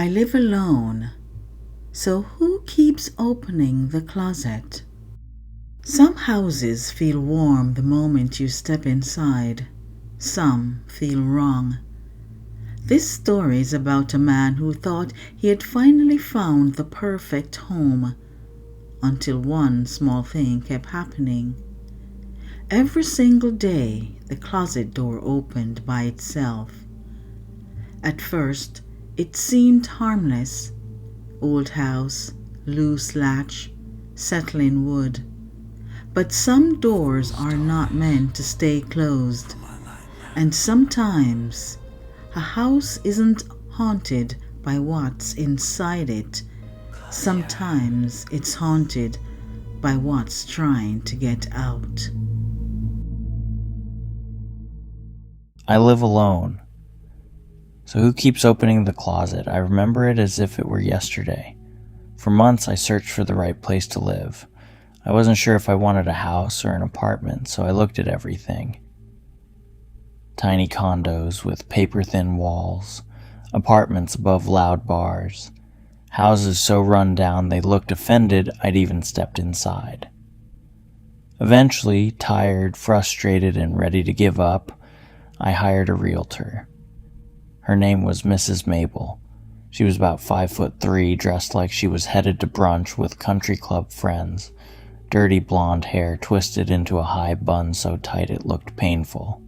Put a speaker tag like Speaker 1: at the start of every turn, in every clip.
Speaker 1: I live alone, so who keeps opening the closet? Some houses feel warm the moment you step inside. Some feel wrong. This story is about a man who thought he had finally found the perfect home, until one small thing kept happening. Every single day, the closet door opened by itself. At first, it seemed harmless. Old house, loose latch, settling wood. But some doors are not meant to stay closed. And sometimes, a house isn't haunted by what's inside it. Sometimes it's haunted by what's trying to get out.
Speaker 2: I live alone. So who keeps opening the closet? I remember it as if it were yesterday. For months I searched for the right place to live. I wasn't sure if I wanted a house or an apartment, so I looked at everything. Tiny condos with paper-thin walls, apartments above loud bars, houses so run down they looked offended I'd even stepped inside. Eventually, tired, frustrated, and ready to give up, I hired a realtor. Her name was Mrs. Mabel. She was about 5'3", dressed like she was headed to brunch with country club friends, dirty blonde hair twisted into a high bun so tight it looked painful.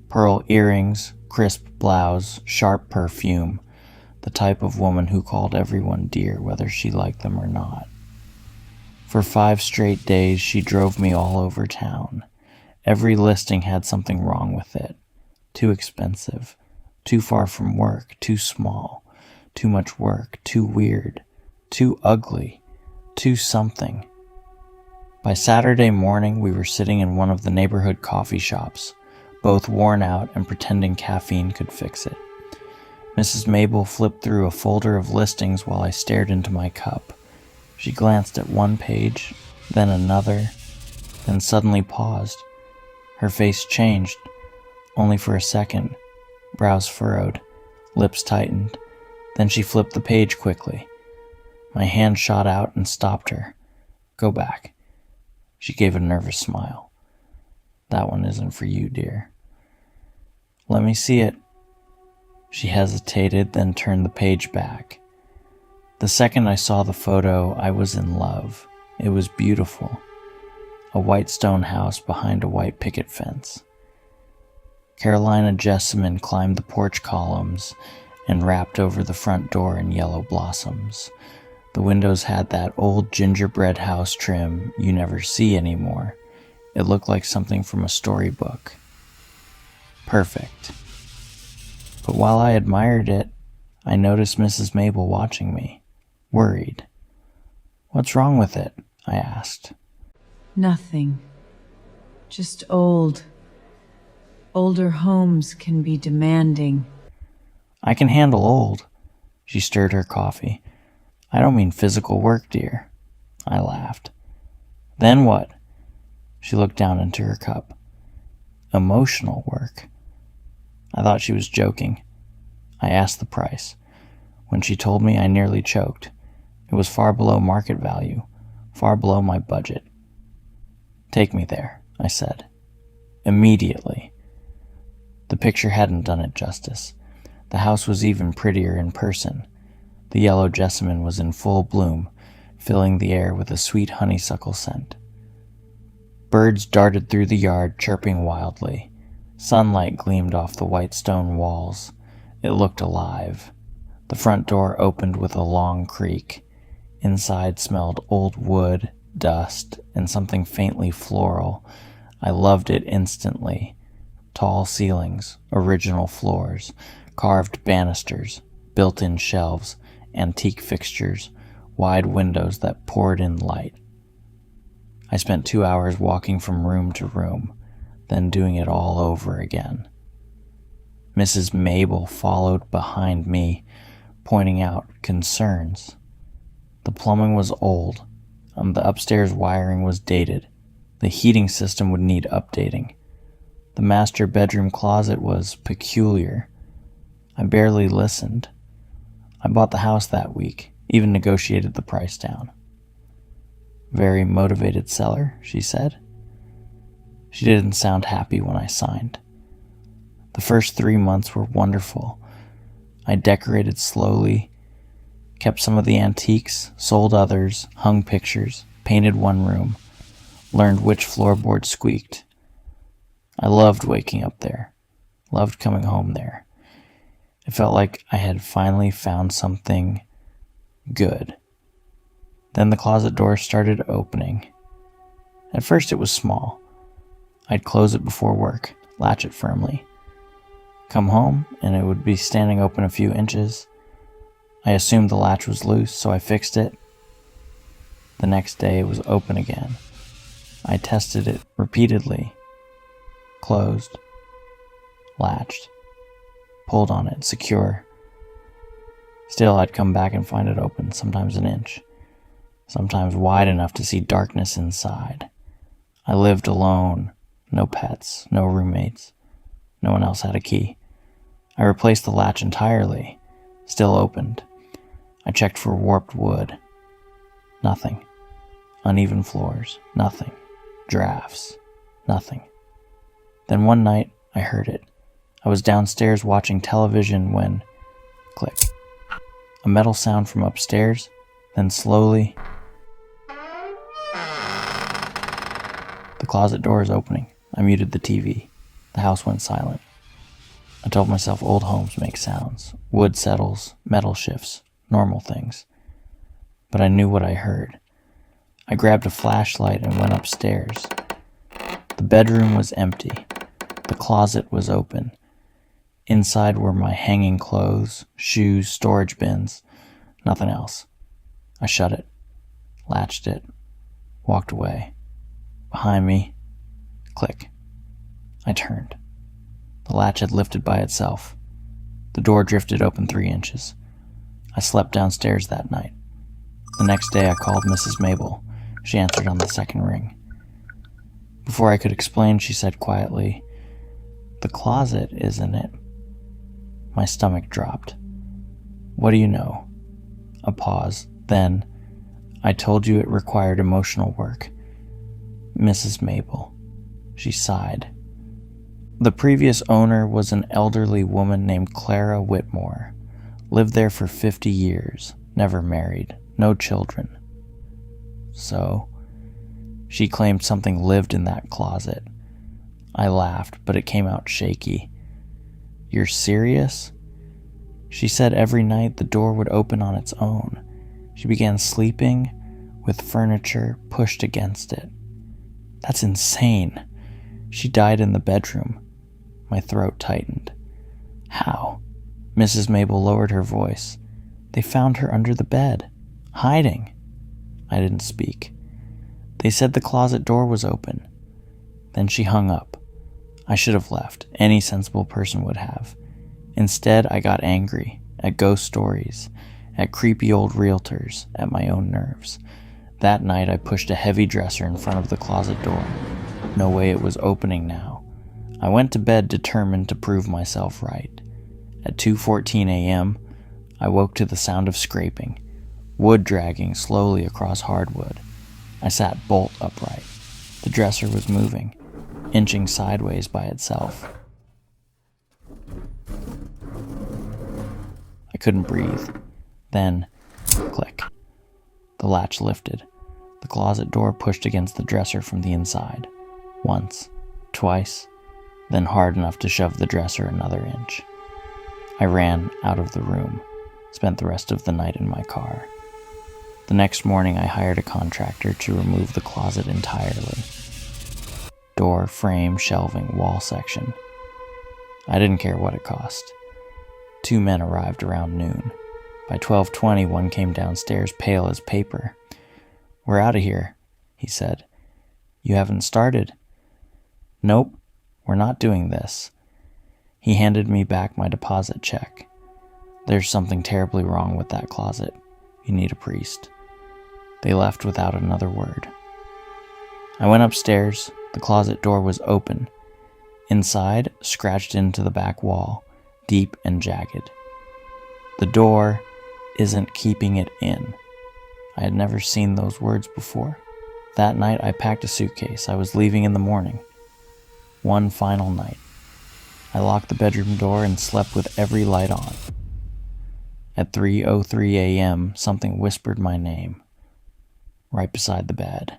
Speaker 2: Pearl earrings, crisp blouse, sharp perfume, the type of woman who called everyone dear whether she liked them or not. For 5 straight days she drove me all over town. Every listing had something wrong with it. Too expensive, too far from work, too small, too much work, too weird, too ugly, too something. By Saturday morning we were sitting in one of the neighborhood coffee shops, both worn out and pretending caffeine could fix it. Mrs. Mabel flipped through a folder of listings while I stared into my cup. She glanced at one page, then another, then suddenly paused. Her face changed, only for a second. Brows furrowed, lips tightened. Then she flipped the page quickly. My hand shot out and stopped her. Go back. She gave a nervous smile. That one isn't for you, dear. Let me see it. She hesitated, then turned the page back. The second I saw the photo, I was in love. It was beautiful. A white stone house behind a white picket fence. Carolina jessamine climbed the porch columns and wrapped over the front door in yellow blossoms. The windows had that old gingerbread house trim you never see anymore. It looked like something from a storybook. Perfect. But while I admired it, I noticed Mrs. Mabel watching me, worried. What's wrong with it? I asked.
Speaker 3: Nothing. Just old. Older homes can be demanding.
Speaker 2: I can handle old. She stirred her coffee. I don't mean physical work, dear. I laughed. Then what? She looked down into her cup. Emotional work. I thought she was joking. I asked the price. When she told me, I nearly choked. It was far below market value, far below my budget. Take me there, I said. Immediately. The picture hadn't done it justice. The house was even prettier in person. The yellow jessamine was in full bloom, filling the air with a sweet honeysuckle scent. Birds darted through the yard, chirping wildly. Sunlight gleamed off the white stone walls. It looked alive. The front door opened with a long creak. Inside smelled old wood, dust, and something faintly floral. I loved it instantly. Tall ceilings, original floors, carved banisters, built-in shelves, antique fixtures, wide windows that poured in light. I spent 2 hours walking from room to room, then doing it all over again. Mrs. Mabel followed behind me, pointing out concerns. The plumbing was old. The upstairs wiring was dated. The heating system would need updating. The master bedroom closet was peculiar. I barely listened. I bought the house that week, even negotiated the price down. Very motivated seller, she said. She didn't sound happy when I signed. The first 3 months were wonderful. I decorated slowly, kept some of the antiques, sold others, hung pictures, painted one room, learned which floorboard squeaked. I loved waking up there, loved coming home there. It felt like I had finally found something good. Then the closet door started opening. At first it was small. I'd close it before work, latch it firmly. Come home, and it would be standing open a few inches. I assumed the latch was loose, so I fixed it. The next day it was open again. I tested it repeatedly. Closed. Latched. Pulled on it, secure. Still, I'd come back and find it open, sometimes an inch. Sometimes wide enough to see darkness inside. I lived alone. No pets, no roommates. No one else had a key. I replaced the latch entirely. Still opened. I checked for warped wood. Nothing. Uneven floors. Nothing. Drafts. Nothing. Then one night, I heard it. I was downstairs watching television when... click. A metal sound from upstairs, then slowly... The closet door is opening. I muted the TV. The house went silent. I told myself old homes make sounds. Wood settles, metal shifts, normal things. But I knew what I heard. I grabbed a flashlight and went upstairs. The bedroom was empty. The closet was open. Inside were my hanging clothes, shoes, storage bins, nothing else. I shut it, latched it, walked away. Behind me, click. I turned. The latch had lifted by itself. The door drifted open 3 inches. I slept downstairs that night. The next day I called Mrs. Mabel. She answered on the second ring. Before I could explain, she said quietly, "The closet, isn't it?" My stomach dropped. "What do you know?" A pause. Then, "I told you it required emotional work." Mrs. Mabel. She sighed. The previous owner was an elderly woman named Clara Whitmore. Lived there for 50 years, never married, no children. So, she claimed something lived in that closet. I laughed, but it came out shaky. "You're serious?" She said every night the door would open on its own. She began sleeping with furniture pushed against it. That's insane. She died in the bedroom. My throat tightened. How? Mrs. Mabel lowered her voice. They found her under the bed, hiding. I didn't speak. They said the closet door was open. Then she hung up. I should have left. Any sensible person would have. Instead, I got angry at ghost stories, at creepy old realtors, at my own nerves. That night, I pushed a heavy dresser in front of the closet door. No way it was opening now. I went to bed determined to prove myself right. At 2:14 a.m., I woke to the sound of scraping, wood dragging slowly across hardwood. I sat bolt upright. The dresser was moving, inching sideways by itself. I couldn't breathe. Then, click. The latch lifted. The closet door pushed against the dresser from the inside. Once, twice, then hard enough to shove the dresser another inch. I ran out of the room, spent the rest of the night in my car. The next morning I hired a contractor to remove the closet entirely. Door, frame, shelving, wall section. I didn't care what it cost. 2 men arrived around noon. By 12:20, one came downstairs pale as paper. "We're out of here," he said. "You haven't started." "Nope, we're not doing this." He handed me back my deposit check. "There's something terribly wrong with that closet. You need a priest." They left without another word. I went upstairs. The closet door was open. Inside, scratched into the back wall, deep and jagged. The door, isn't keeping it in. I had never seen those words before. That night, I packed a suitcase. I was leaving in the morning. One final night. I locked the bedroom door and slept with every light on. At 3:03 a.m., something whispered my name, right beside the bed.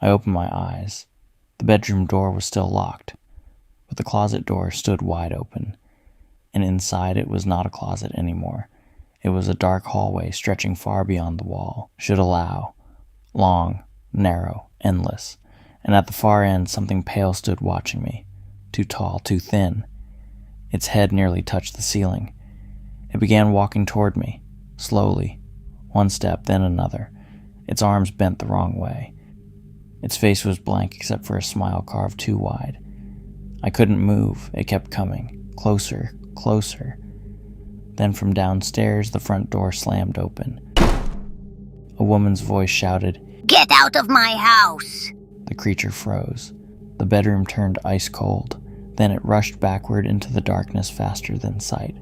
Speaker 2: I opened my eyes. The bedroom door was still locked, but the closet door stood wide open, and inside it was not a closet anymore. It was a dark hallway stretching far beyond the wall, should allow, long, narrow, endless, and at the far end something pale stood watching me, too tall, too thin. Its head nearly touched the ceiling. It began walking toward me, slowly, one step, then another, its arms bent the wrong way. Its face was blank except for a smile carved too wide. I couldn't move. It kept coming, closer, closer. Then from downstairs, the front door slammed open. A woman's voice shouted,
Speaker 4: "Get out of my house!"
Speaker 2: The creature froze. The bedroom turned ice cold. Then it rushed backward into the darkness faster than sight.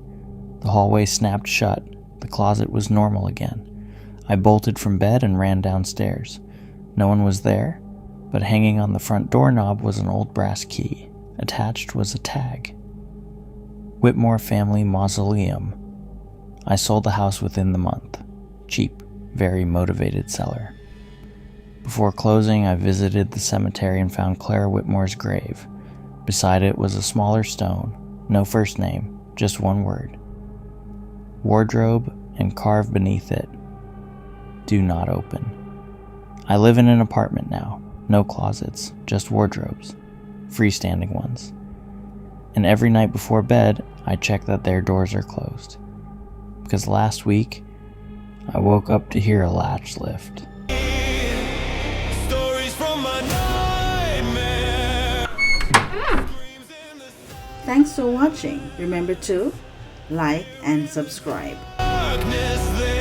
Speaker 2: The hallway snapped shut. The closet was normal again. I bolted from bed and ran downstairs. No one was there, but hanging on the front doorknob was an old brass key. Attached was a tag. Whitmore Family Mausoleum. I sold the house within the month. Cheap, very motivated seller. Before closing, I visited the cemetery and found Clara Whitmore's grave. Beside it was a smaller stone, no first name, just one word. Wardrobe, and carved beneath it, "Do not open." I live in an apartment now, no closets, just wardrobes, freestanding ones. And every night before bed, I check that their doors are closed. Because last week, I woke up to hear a latch lift.
Speaker 1: Thanks for watching. Remember to like and subscribe.
Speaker 5: Darkness,